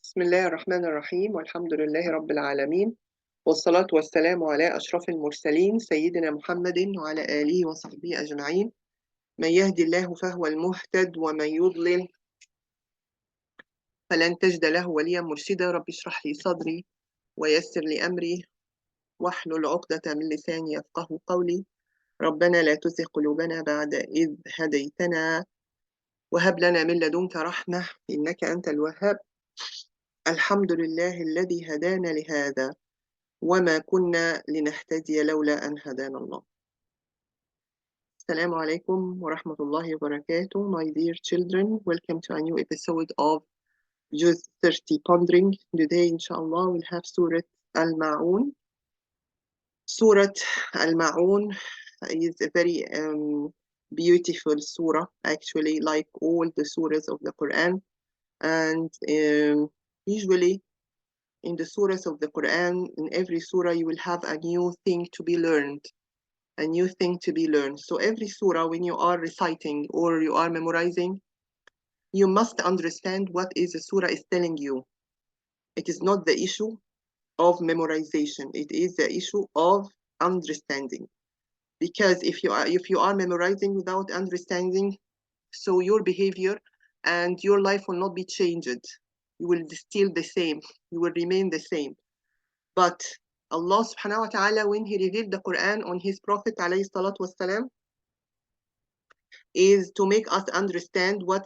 بسم الله الرحمن الرحيم والحمد لله رب العالمين والصلاة والسلام على أشرف المرسلين سيدنا محمد وعلى آله وصحبه أجمعين من يهدي الله فهو المهتد ومن يضلل فلن تجد له وليا مرشدا. رب اشرح لي صدري ويسر لي أمري واحلل عقدة من لساني يفقه قولي. ربنا لا تزغ قلوبنا بعد إذ هديتنا وهب لنا من لدنك رحمة إنك أنت الوهاب. الحمد لله الذي هدانا لهذا وما كنا لنهتدي لولا أن هدانا الله. السلام عليكم ورحمة الله وبركاته. My dear children, welcome to a new episode of Juz 30 Pondering. Today, inshallah, we'll have Surat AlMaun. Surat AlMaun is a very beautiful surah, actually, like all the surahs of the Quran. And usually, in the surahs of the Quran, in every surah, you will have a new thing to be learned. A new thing to be learned. So every surah, when you are reciting or you are memorizing, you must understand what is the surah is telling you. It is not the issue of memorization. It is the issue of understanding. Because if you are memorizing without understanding, so your behavior and your life will not be changed. You will be still the same. You will remain the same. But Allah subhanahu wa ta'ala, when He revealed the Quran on His Prophet alayhi salatu wasalam, is to make us understand what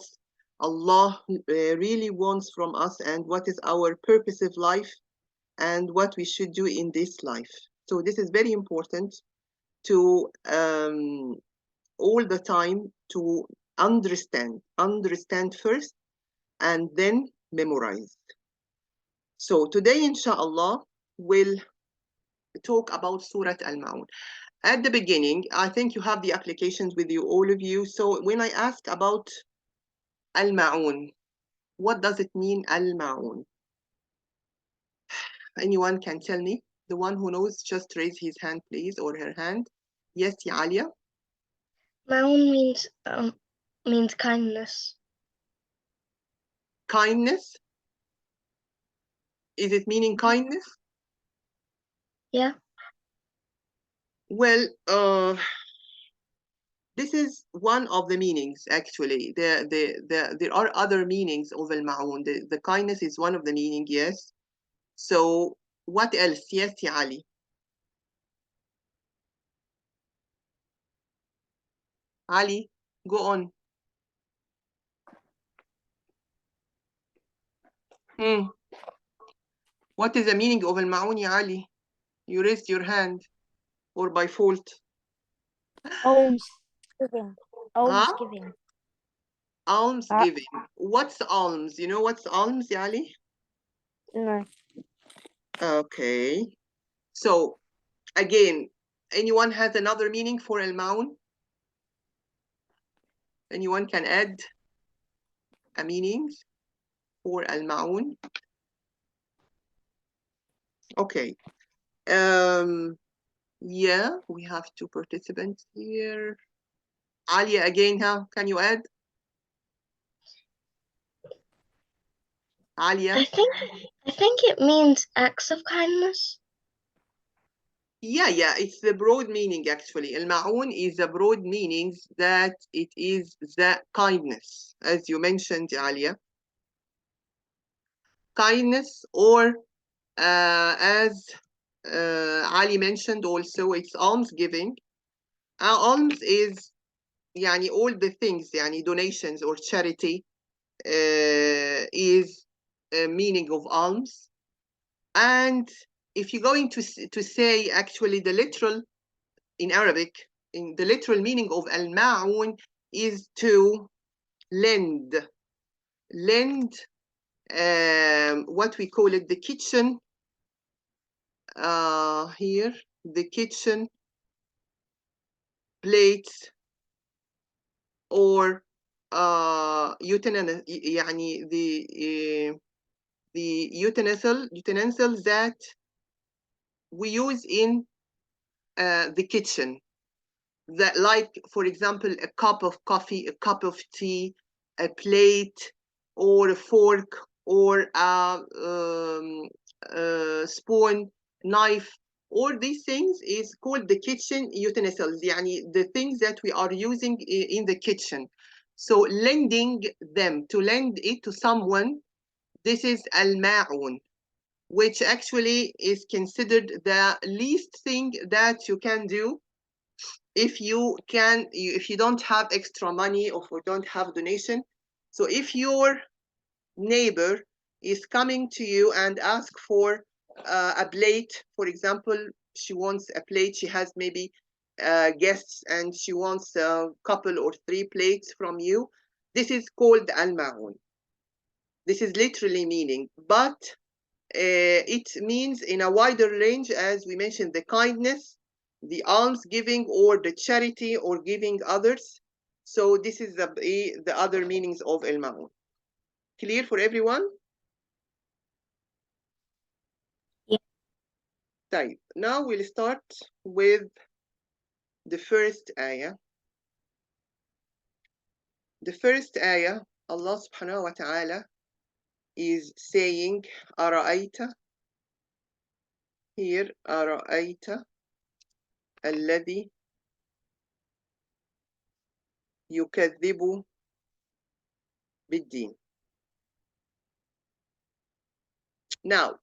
Allah really wants from us and what is our purpose of life and what we should do in this life. So this is very important to all the time to understand first and then memorize. So today, inshallah, we'll talk about Surat AlMaun. At the beginning, I think you have the applications with you, all of you. So when I ask about Al-Ma'un, what does it mean, Al-Ma'un? Anyone can tell me? The one who knows, just raise his hand, please, or her hand. Yes, ya Alia? Ma'un means kindness. Kindness? Is it meaning kindness? Yeah. Well, this is one of the meanings, actually. There are other meanings of Al-Ma'un. The kindness is one of the meaning, yes. So what else? Yes, ya Ali. Ali, go on. What is the meaning of Al-Ma'un, ya Ali? You raised your hand, or by fault? Almsgiving. Almsgiving. Almsgiving. What's alms? You know what's alms, ya Ali? No. Okay. So, again, anyone has another meaning for Al-Ma'un? Anyone can add a meaning for Al-Ma'un? Okay. Yeah, we have two participants here. Alia, again, can you add? Alia? I think it means acts of kindness. Yeah, it's the broad meaning, actually. Al-Ma'un is the broad meaning that it is the kindness, as you mentioned, Alia. Kindness, or as Ali mentioned also, it's almsgiving. Alms is يعني all the things, يعني donations or charity is a meaning of alms. And if you're going to say actually the literal in Arabic, in the literal meaning of al-ma'un is to lend what we call it, the kitchen here, the kitchen plates or يعني the utensils that we use in the kitchen, that, like, for example, a cup of coffee, a cup of tea, a plate, or a fork or a spoon, knife. All these things is called the kitchen utensils, يعني the things that we are using in the kitchen. So lending them, to lend it to someone, this is al-ma'un, which actually is considered the least thing that you can do if you don't have extra money or if you don't have donation. So if your neighbor is coming to you and ask for a plate, for example, she wants a plate, she has maybe guests and she wants a couple or 3 plates from you, this is called al-ma'un. This is literally meaning, but it means in a wider range, as we mentioned, the kindness, the alms giving, or the charity, or giving others. So this is the other meanings of al-ma'un. Clear for everyone? Yeah. طيب, now we'll start with the first ayah. The ayah, Allah subhanahu wa ta'ala is saying, أرأيت, here, أرأيت الذي يكذب بالدين. Now,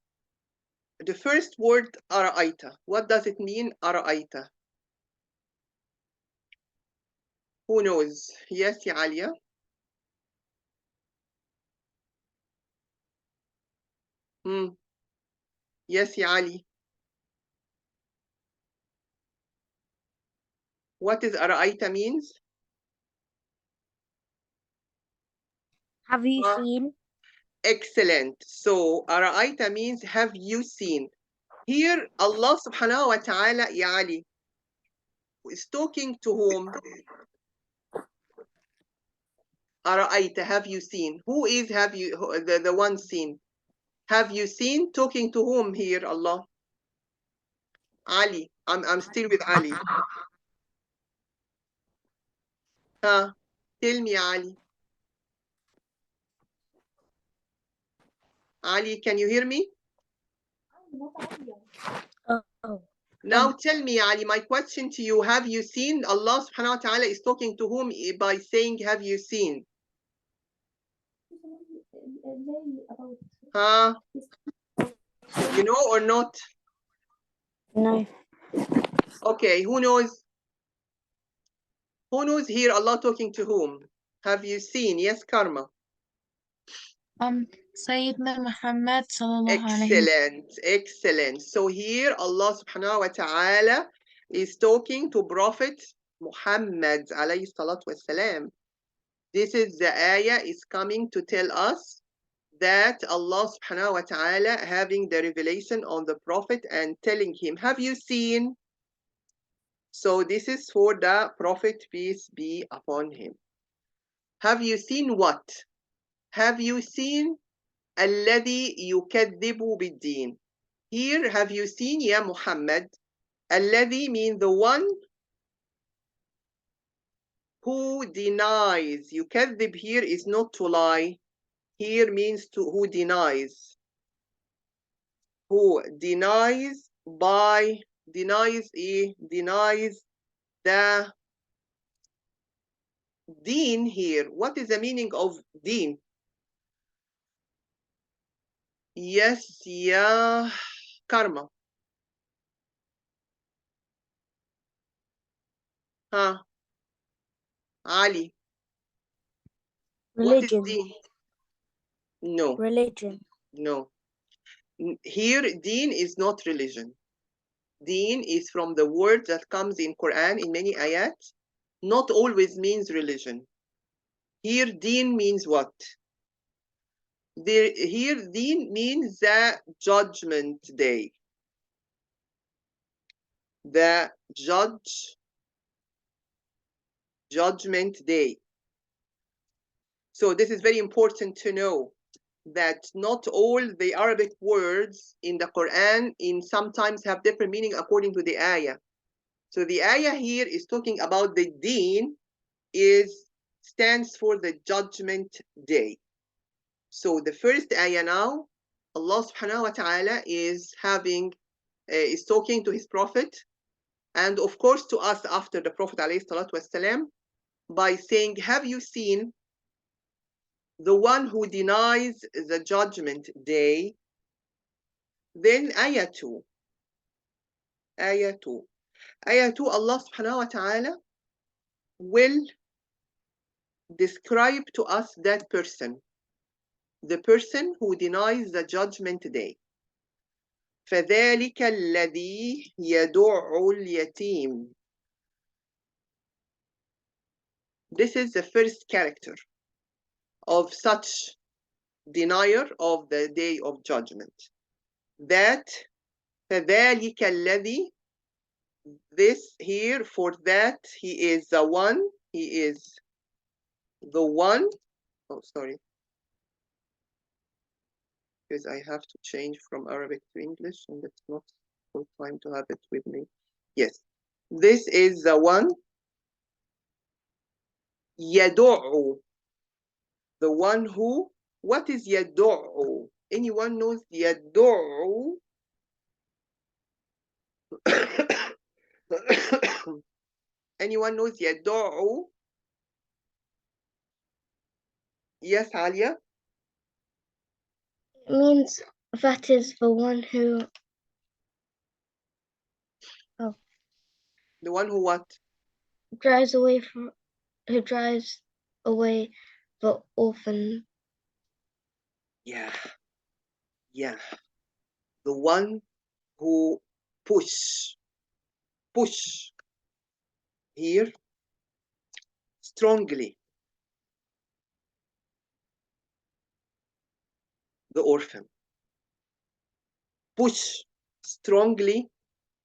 the first word, أرأيت, what does it mean, أرأيت? Who knows? Yes, ya Alia? Yes, ya Ali. What is أرأيت means? Have you seen? Excellent. So أرأيت means have you seen? Here Allah subhanahu wa ta'ala, ya Ali, is talking to whom? أرأيت, have you seen? Who is have you, the one seen? Have you seen? Talking to whom here, Allah? Ali. I'm still with Ali. Huh? Tell me, Ali. Ali, can you hear me? Oh. Now tell me, Ali, my question to you, have you seen? Allah subhanahu wa ta'ala is talking to whom by saying, have you seen? Huh? You know or not? No. Okay, who knows? Who knows here Allah talking to whom? Have you seen? Yes, Karma. Sayyidina Muhammad sallallahu alayhi wa Excellent, excellent. So here Allah subhanahu wa ta'ala is talking to Prophet Muhammad alayhi salatu wasalam. This is the ayah is coming to tell us that Allah subhanahu wa ta'ala having the revelation on the Prophet and telling him, have you seen? So this is for the Prophet, peace be upon him. Have you seen what? Have you seen الذي يكذب بالدين? Here, have you seen, ya Muhammad? الذي means the one who denies. يكذب here is not to lie. Here means to who denies. Who denies by, denies the deen here. What is the meaning of deen? Yes, ya Karma. Huh? Ali. What is Religion. deen? No. Religion. No. Here, deen is not religion. Deen is from the word that comes in Quran in many ayat, not always means religion. Here, deen means what? Here, deen means the judgment day. The judgment day. So this is very important to know that not all the Arabic words in the Quran sometimes have different meaning according to the ayah. So the ayah here is talking about the deen stands for the judgment day. So the first ayah now, Allah subhanahu wa ta'ala is talking to his prophet, and of course to us after the Prophet alayhi salatu wasalam, by saying, have you seen the one who denies the judgment day? Then ayah 2. Ayah 2. Ayah 2, Allah subhanahu wa ta'ala will describe to us that person, the person who denies the judgment day. فذلك الذي يدع اليتيم. This is the first character of such denier of the day of judgment. That فذلك الذي, this here, for that he is the one, oh sorry, because I have to change from Arabic to English and it's not full time to have it with me. Yes, this is the one, يدع, the one who, what is يدع? Anyone knows يدع? Anyone knows يدع? Yes, Alia? It means that is the one who. Oh. The one who what? Drives away the orphan. Yeah. The one who push here strongly the orphan. Push strongly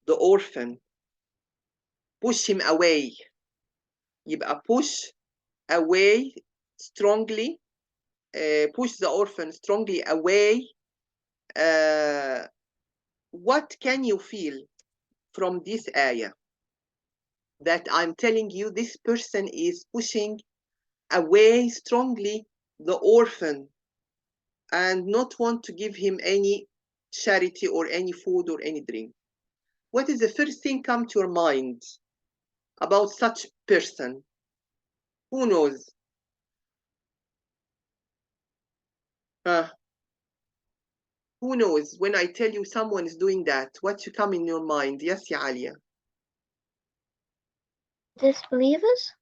the orphan. Push him away. يبقى push away strongly. Push the orphan strongly away. What can you feel from this ayah? That I'm telling you, this person is pushing away strongly the orphan and not want to give him any charity or any food or any drink. What is the first thing come to your mind about such person? Who knows? Who knows? When I tell you someone is doing that, what you come in your mind? Yes, ya Alia. Disbelievers?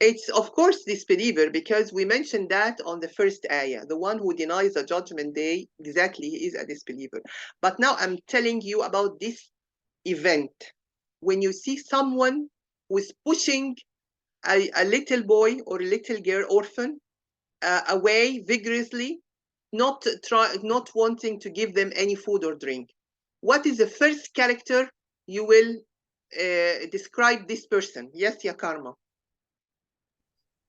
It's of course disbeliever, because we mentioned that on the first ayah. The one who denies the judgment day, exactly, he is a disbeliever. But now I'm telling you about this event. When you see someone who is pushing a little boy or a little girl, orphan, away vigorously, not wanting to give them any food or drink, what is the first character you will describe this person? Yes, ya Karma.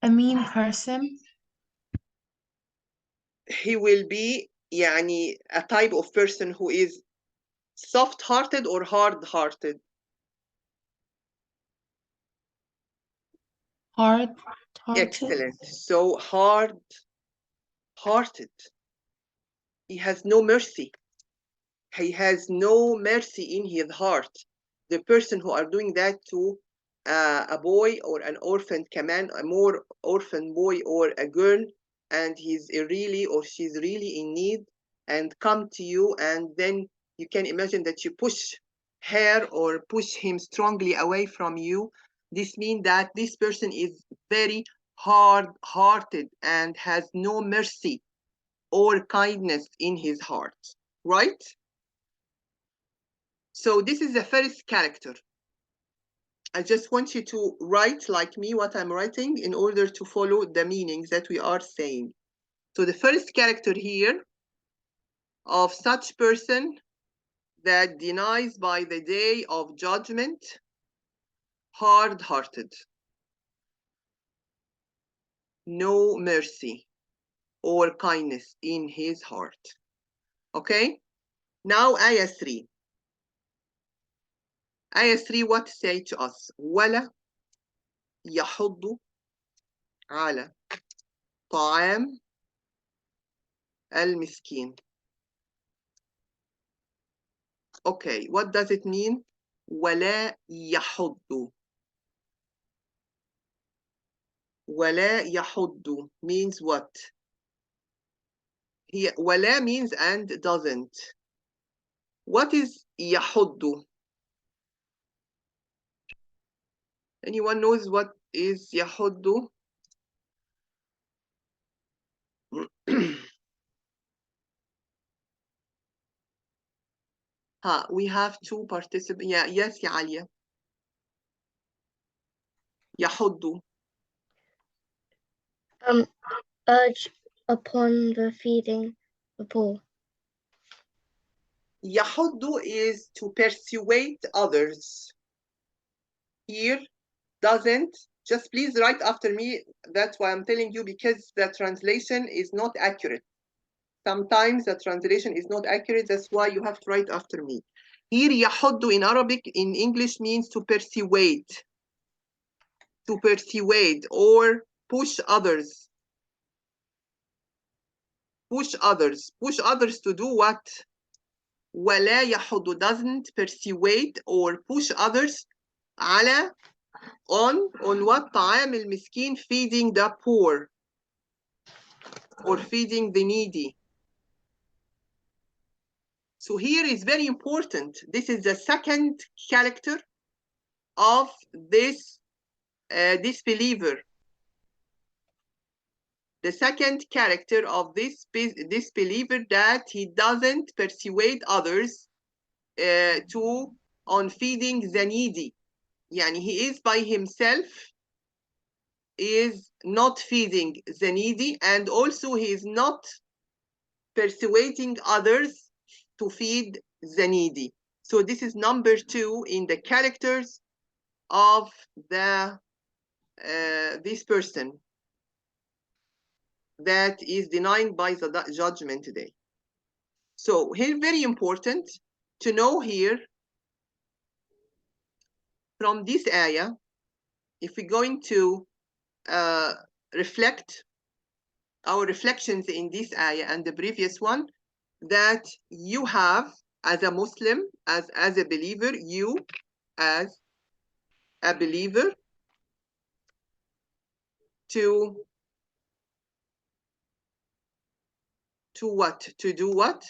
A mean person. He will be يعني a type of person who is soft-hearted or hard-hearted? Hard-hearted. Excellent. So hard-hearted. He has no mercy. He has no mercy in his heart. The person who are doing that to a boy or an orphan, كمان a more orphan boy or a girl, and he's really or she's really in need, and come to you, and then you can imagine that you push her or push him strongly away from you. This means that this person is very hard-hearted and has no mercy or kindness in his heart, right? So this is the first character. I just want you to write like me what I'm writing in order to follow the meanings that we are saying. So the first character here of such person that denies by the day of judgment, hard-hearted, no mercy or kindness in his heart. Okay? Now ayah 3. Ayah 3, what say to us? وَلَا يَحُضُّ على طعام المسكين. Okay, what does it mean? ولا يحض. ولا يحض means what? Here, ولا means and doesn't. What is يحض? Anyone knows what is يحض? We have two participants. Yeah, yes, يا عليا. يحض. Urge upon the feeding the poor. يحض is to persuade others. Here, doesn't. Just please write after me. That's why I'm telling you, because the translation is not accurate. Sometimes the translation is not accurate. That's why you have to write after me. Here, يحض in Arabic, in English means to persuade. To persuade or push others. Push others. Push others to do what? ولا يحض doesn't persuade or push others على on what? طعام المسكين, feeding the poor or feeding the needy. So here is very important. This is the second character of this disbeliever. The second character of this disbeliever, that he doesn't persuade others on feeding the needy. Yani he is by himself, is not feeding the needy, and also he is not persuading others to feed the needy. So this is number 2 in the characters of this person that is denied by the judgment day. So here, very important to know here from this ayah, if we're going to reflect our reflections in this ayah and the previous one, that you have as a Muslim, as a believer, you as a believer to what? To do what?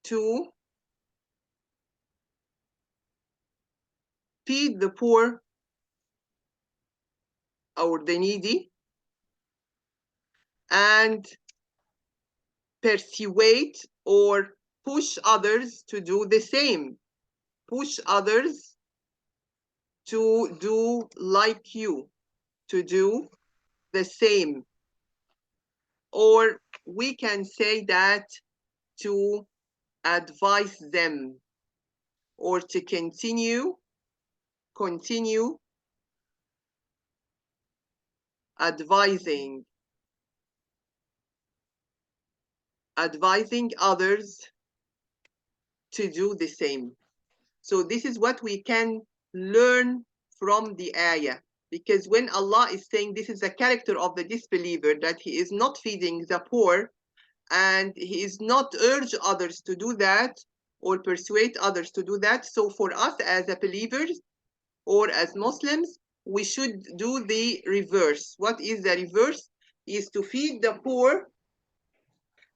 To feed the poor or the needy, and persuade or push others to do the same. Push others to do like you, to do the same. Or we can say that to advise them, or to continue advising others to do the same. So this is what we can learn from the ayah, because when Allah is saying this is a character of the disbeliever, that he is not feeding the poor and he is not urge others to do that or persuade others to do that. So for us as a believers or as Muslims, we should do the reverse. What is the reverse? Is to feed the poor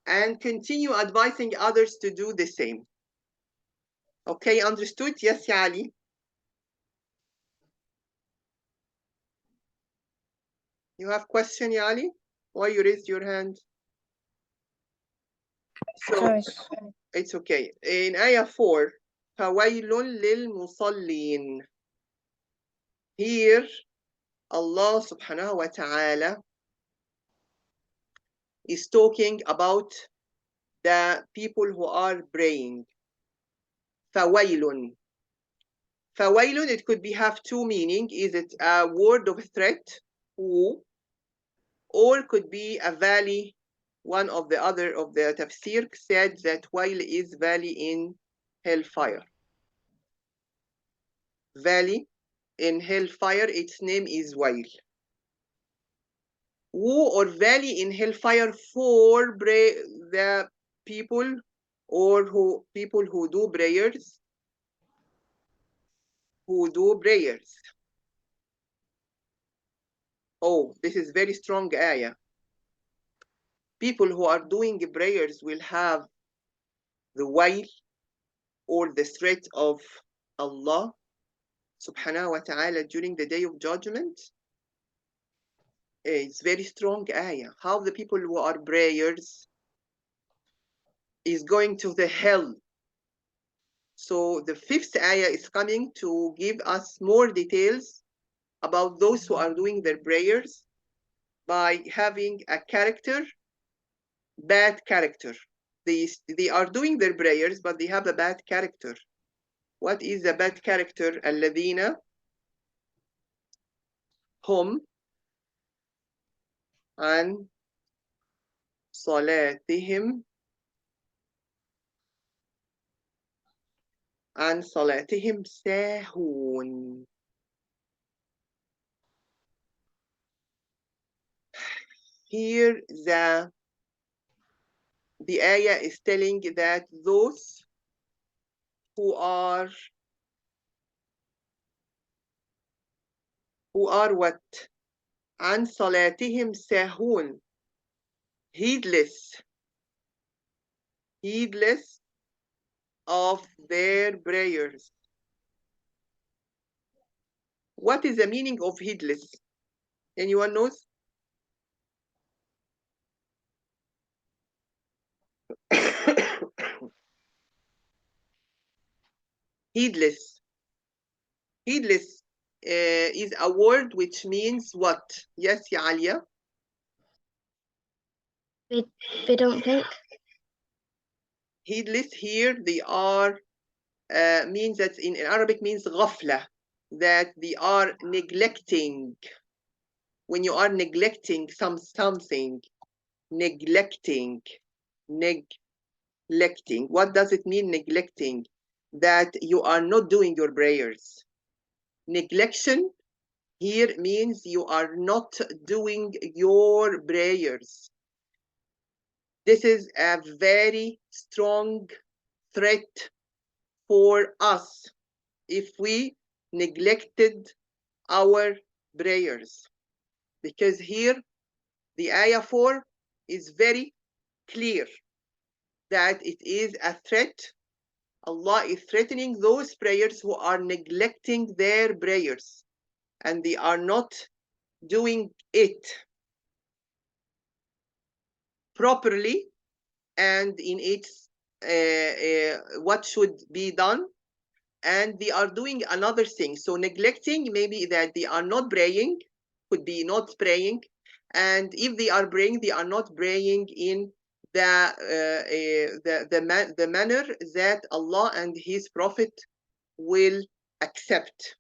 and continue advising others to do the same. Okay, understood? Yes, Ya Ali. You have question, Ya Ali? Why you raised your hand? So, it's okay. In ayah 4, فَوَيْلٌ لِلْمُصَلِّينَ. Here, Allah subhanahu wa ta'ala is talking about the people who are praying. فَوَيْلٌ. فَوَيْلٌ, it could have two meanings. Is it a word of threat, or could be a valley? One of the other of the tafsir said that Wail is valley in hellfire. Valley in hellfire, its name is Wail. Who or valley in hellfire for the people or people who do prayers. Who do prayers. Oh, this is very strong ayah. People who are doing prayers will have the wail or the threat of Allah subhanahu wa ta'ala during the day of judgment. It's very strong ayah. How the people who are prayers is going to the hell. So the fifth ayah is coming to give us more details about those who are doing their prayers by having a character, bad character. They are doing their prayers, but they have a bad character. What is the bad character? الذين هم عن صلاتهم ساهون. Here the ayah is telling that those who are what? عن صلاتهم ساهون, heedless of their prayers. What is the meaning of heedless? Anyone knows? Heedless. Heedless is a word which means what? Yes, ya Alia? They don't think. Heedless here, they are, means that in Arabic means غفلة, that they are neglecting. When you are neglecting something, neglecting. What does it mean, neglecting? That you are not doing your prayers. Neglection here means you are not doing your prayers. This is a very strong threat for us if we neglected our prayers. Because here the ayah 4 is very clear that it is a threat. Allah is threatening those prayers who are neglecting their prayers and they are not doing it properly and in its what should be done, and they are doing another thing. So neglecting, maybe that they are not praying, could be not praying, and if they are praying, they are not praying in the manner that Allah and His Prophet will accept,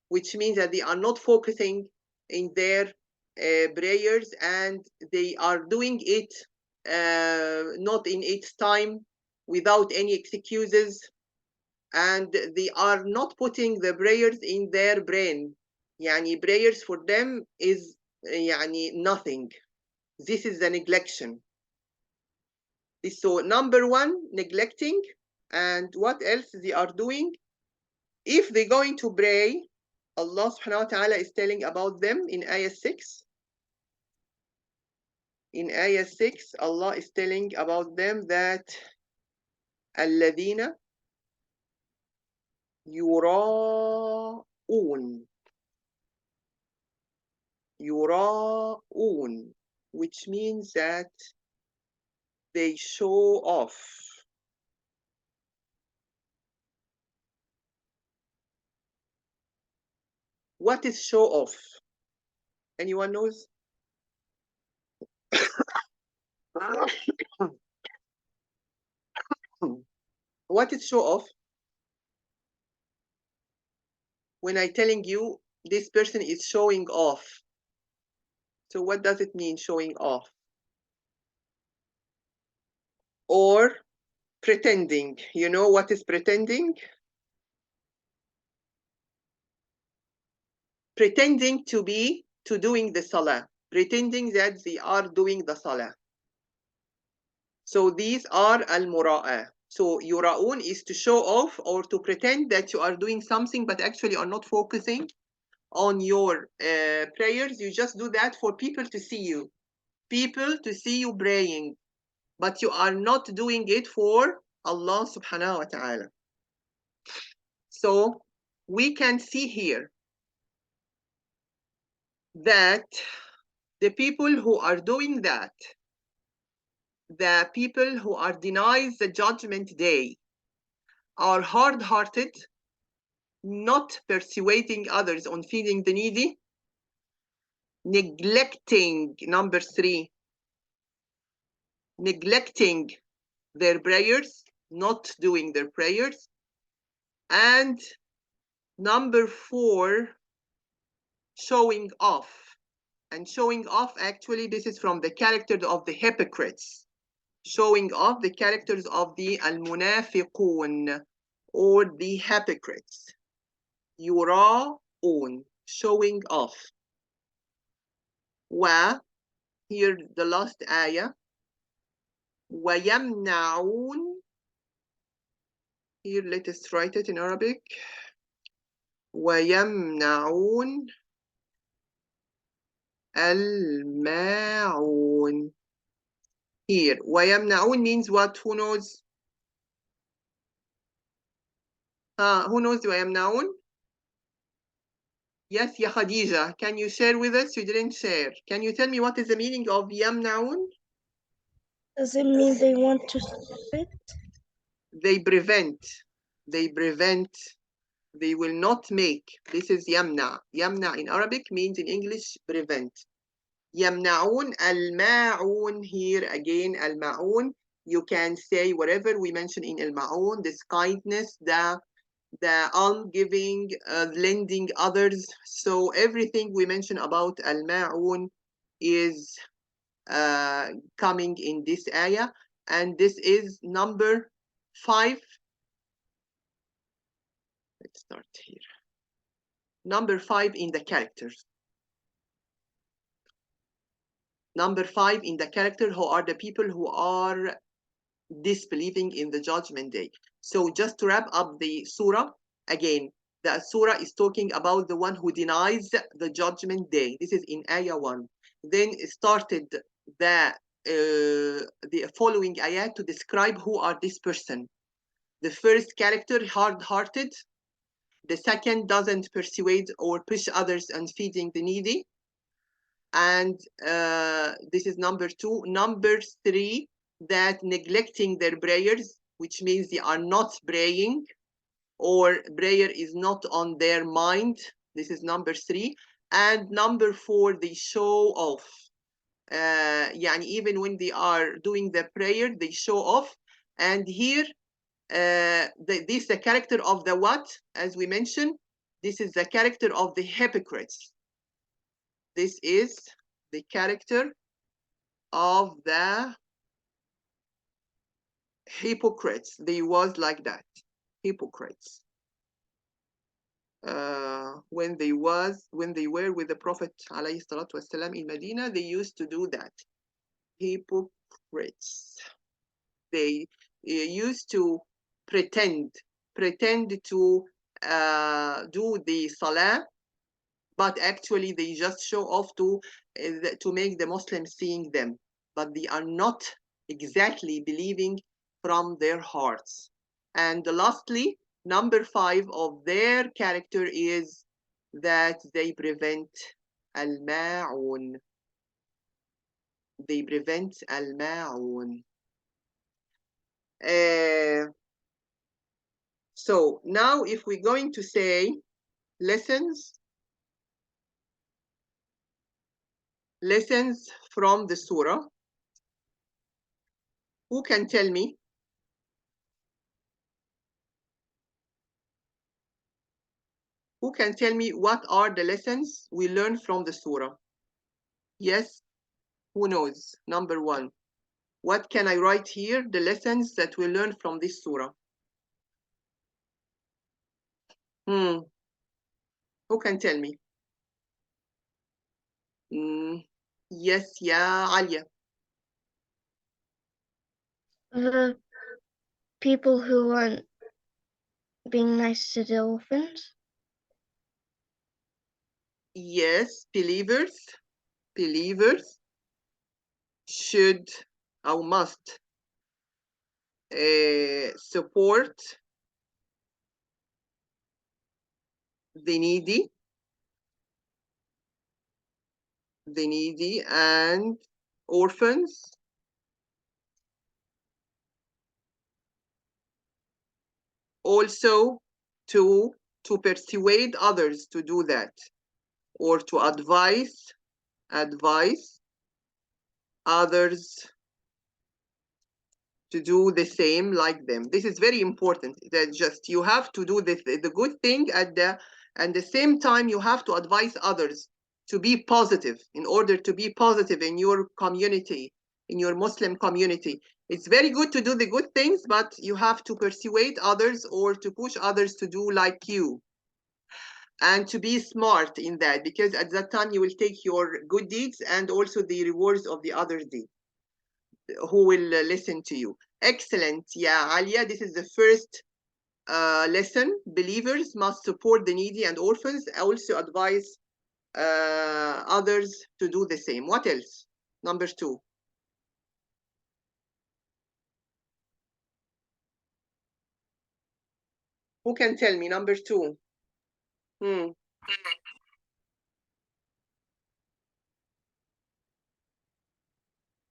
which means that they are not focusing in their prayers and they are doing it not in its time, without any excuses, and they are not putting the prayers in their brain. Yani prayers for them is yani nothing. This is the neglection. So number one, neglecting. And what else they are doing? If they're going to pray, Allah subhanahu wa ta'ala is telling about them in ayah 6. In ayah 6, Allah is telling about them that الذين يراءون, which means that they show off. What is show off? Anyone knows? What is show off? When I'm telling you this person is showing off. So what does it mean, showing off? Or pretending. You know what is pretending? Pretending to doing the salah. pretending that they are doing the salah. So these are al-mura'a. So yura'un is to show off or to pretend that you are doing something, but actually are not focusing on your prayers. You just do that for people to see you. People to see you praying, but you are not doing it for Allah subhanahu wa ta'ala. So we can see here that the people who are doing that, the people who are denies the judgment day, are hard-hearted, not persuading others on feeding the needy, neglecting, number 3, neglecting their prayers, not doing their prayers, and number 4, showing off. And showing off, actually, this is from the character of the hypocrites. Showing off the characters of the al-munafiqun, or the hypocrites. Yura'un, showing off. Wa, here the last ayah. وَيَمْنَعُونَ, here let us write it in Arabic. وَيَمْنَعُونَ الْمَاعُونَ. Here, وَيَمْنَعُونَ means what? Who knows? Who knows وَيَمْنَعُونَ? Yes, Ya Khadija, can you share with us? You didn't share. Can you tell me what is the meaning of يَمْنَعُونَ? Does it mean they want to stop it? They prevent. They prevent. They will not make. This is يمنع. يمنع in Arabic means in English prevent. يمنعون الماعون, here again الماعون. You can say whatever we mention in الماعون, this kindness, the alms giving, lending others. So everything we mention about الماعون is coming in this ayah, and this is number 5. Let's start here. Number 5 in the characters. Number 5 in the character, who are the people who are disbelieving in the judgment day. So just to wrap up the surah, again, the surah is talking about the one who denies the judgment day. This is in ayah 1. Then it started the following ayah to describe who are this person. The first character, hard-hearted. The second, doesn't persuade or push others and feeding the needy. And this is number 2. Number 3, that neglecting their prayers, which means they are not praying, or prayer is not on their mind. This is number 3. And number 4, they show off. Yani even when they are doing the prayer, they show off. And here, this is the character of the what? As we mentioned, this is the character of the hypocrites. This is the character of the hypocrites. They was like that, hypocrites. When they were with the Prophet ﷺ in Medina, they used to do that. Hypocrites. They used to pretend to do the salah, but actually they just show off to make the Muslims seeing them, but they are not exactly believing from their hearts. And lastly, number 5 of their character is that they prevent al-ma'un. They prevent al-ma'un. So now if we're going to say lessons from the surah, who can tell me? Who can tell me what are the lessons we learn from the surah? Yes, who knows? Number 1. What can I write here? The lessons that we learn from this surah. Who can tell me? Yes, يا عليا. The people who aren't being nice to the orphans. Yes, believers should or must support the needy and orphans also to persuade others to do that, or to advise others to do the same like them. This is very important, that just you have to do the good thing at the same time you have to advise others to be positive, in order to be positive in your community, in your Muslim community. It's very good to do the good things, but you have to persuade others or to push others to do like you, and to be smart in that, because at that time you will take your good deeds and also the rewards of the other deeds, who will listen to you. Excellent. Yeah, Alia, this is the first lesson. Believers must support the needy and orphans, also advise others to do the same. What else? Number 2. Who can tell me number 2?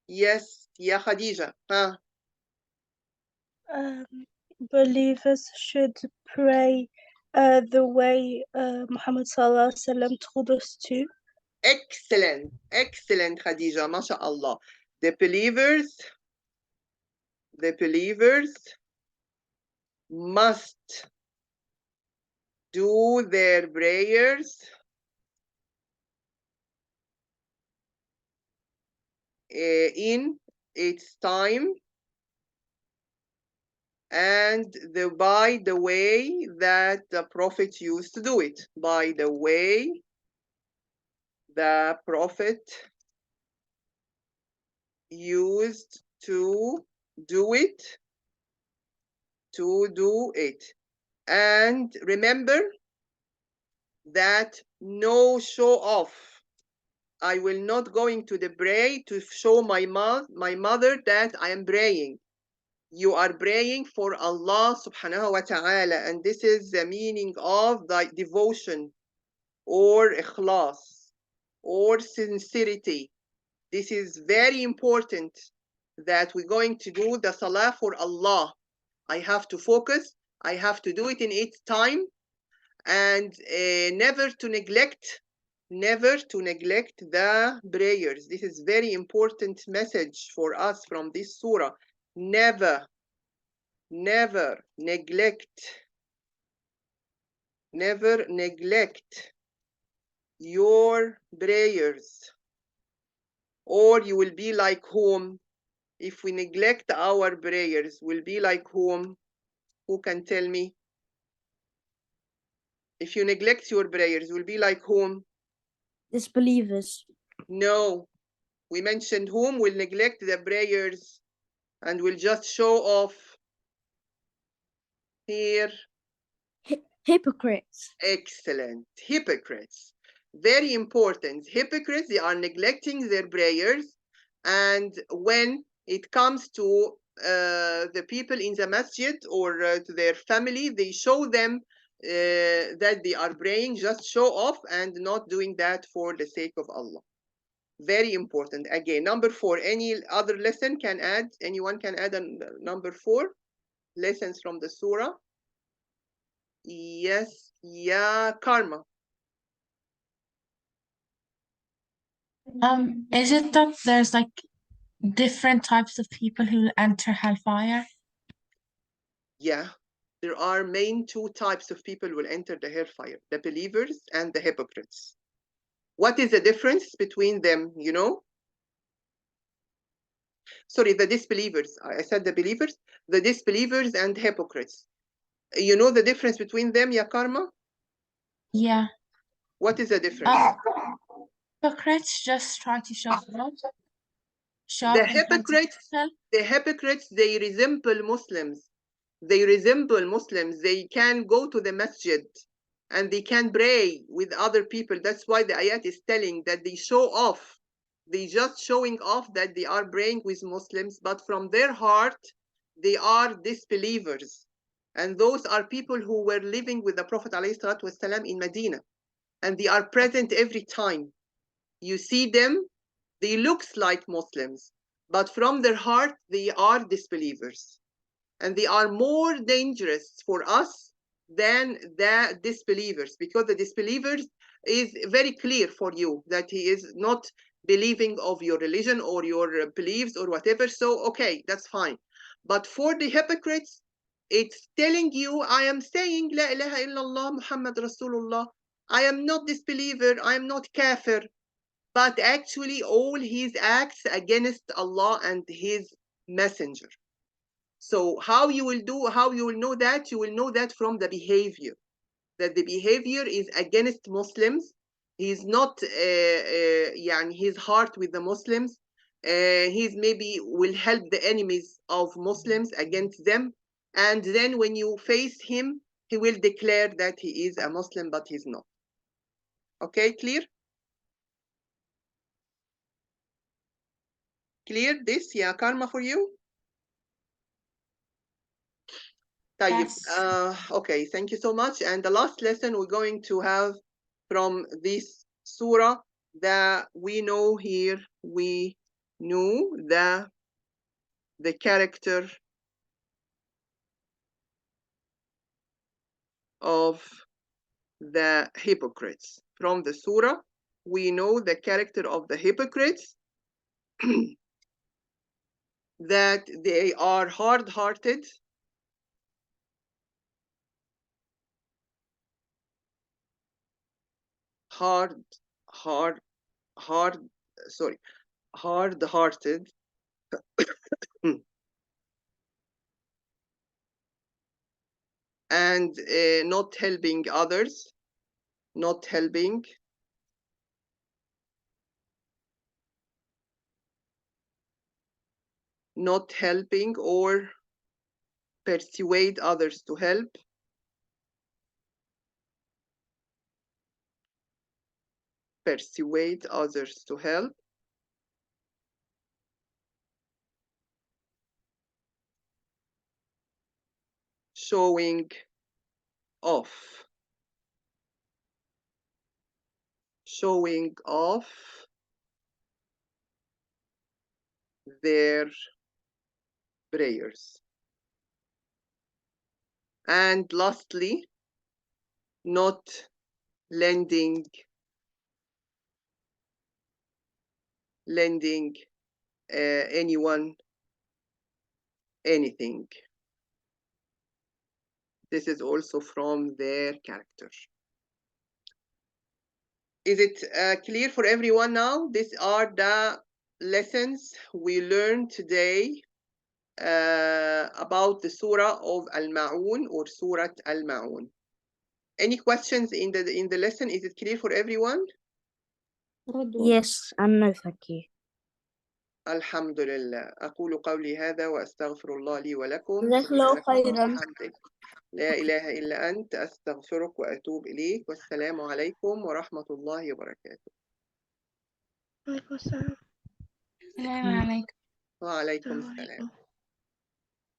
Yes, yeah, Khadija. Believers should pray the way Muhammad Sallallahu Alaihi Wasallam told us to. Excellent, Khadija, mashallah. The believers must do their prayers in its time and by the way that the Prophet used to do it, by the way the Prophet used to do it, and remember that no show off. I will not going to the pray to show my mother that I am praying. You are praying for Allah subhanahu wa ta'ala, and this is the meaning of the devotion, or ikhlas, or sincerity. This is very important, that we're going to do the salah for Allah. I have to focus, I have to do it in its time, and never to neglect the prayers. This is very important message for us from this surah. Never neglect your prayers, or you will be like whom? If we neglect our prayers, will be like whom? Who can tell me? If you neglect your prayers, will be like whom? Disbelievers. No, we mentioned whom will neglect the prayers and will just show off. Here, hypocrites. Excellent. Hypocrites. Very important. Hypocrites, they are neglecting their prayers, and when it comes to the people in the masjid, or to their family, they show them that they are praying, just show off, and not doing that for the sake of Allah. Very important. Again, number 4. Any other lesson can add? Anyone can add a number 4? Lessons from the surah. Yes, yeah, Karma. Is it that there's like different types of people who enter hellfire? Yeah, there are main 2 types of people who will enter the hellfire, the believers and the hypocrites. What is the difference between them, you know? Sorry, the disbelievers. I said the believers, the disbelievers and hypocrites. You know the difference between them, ya Karma? Yeah. What is the difference? Hypocrites just try to show off The in front of hypocrites, people. they resemble Muslims. They resemble Muslims. They can go to the masjid and they can pray with other people. That's why the ayat is telling that they show off. They just showing off that they are praying with Muslims, but from their heart, they are disbelievers. And those are people who were living with the Prophet ﷺ in Medina. And they are present every time. You see them, they look like Muslims, but from their heart, they are disbelievers. And they are more dangerous for us than the disbelievers, because the disbelievers is very clear for you that he is not believing of your religion or your beliefs or whatever. So, okay, that's fine. But for the hypocrites, it's telling you, I am saying, La ilaha illallah Muhammad Rasulullah. I am not disbeliever. I am not kafir. But actually, all his acts against Allah and his messenger. So how you will know that? You will know that from the behavior, that the behavior is against Muslims. He's not his heart with the Muslims. He's maybe will help the enemies of Muslims against them. And then when you face him, he will declare that he is a Muslim, but he's not. Okay, clear? Clear this? Yeah, karma for you? Yes. Okay, thank you so much. And the last lesson we're going to have from this surah that we know here, we knew the character of the hypocrites. From the surah, we know the character of the hypocrites, that they are hard-hearted, hard-hearted, and not helping others, not helping or persuade others to help, showing off, their prayers. And lastly, not lending anyone anything. This is also from their character. Is it clear for everyone now? These are the lessons we learned today about the Surah of Al-Ma'un or Surat AlMaun. Any questions in the lesson? Is it clear for everyone? Yes, I'm no thank you. الحمد لله. أقول قولي هذا وأستغفر الله لي ولكم. جزاك الله سبحانك اللهم خيرا. وبحمدك لا إله إلا أنت أستغفرك وأتوب إليك والسلام عليكم ورحمة الله وبركاته. وعليكم السلام. السلام عليكم. وعليكم السلام السلام. عليكم.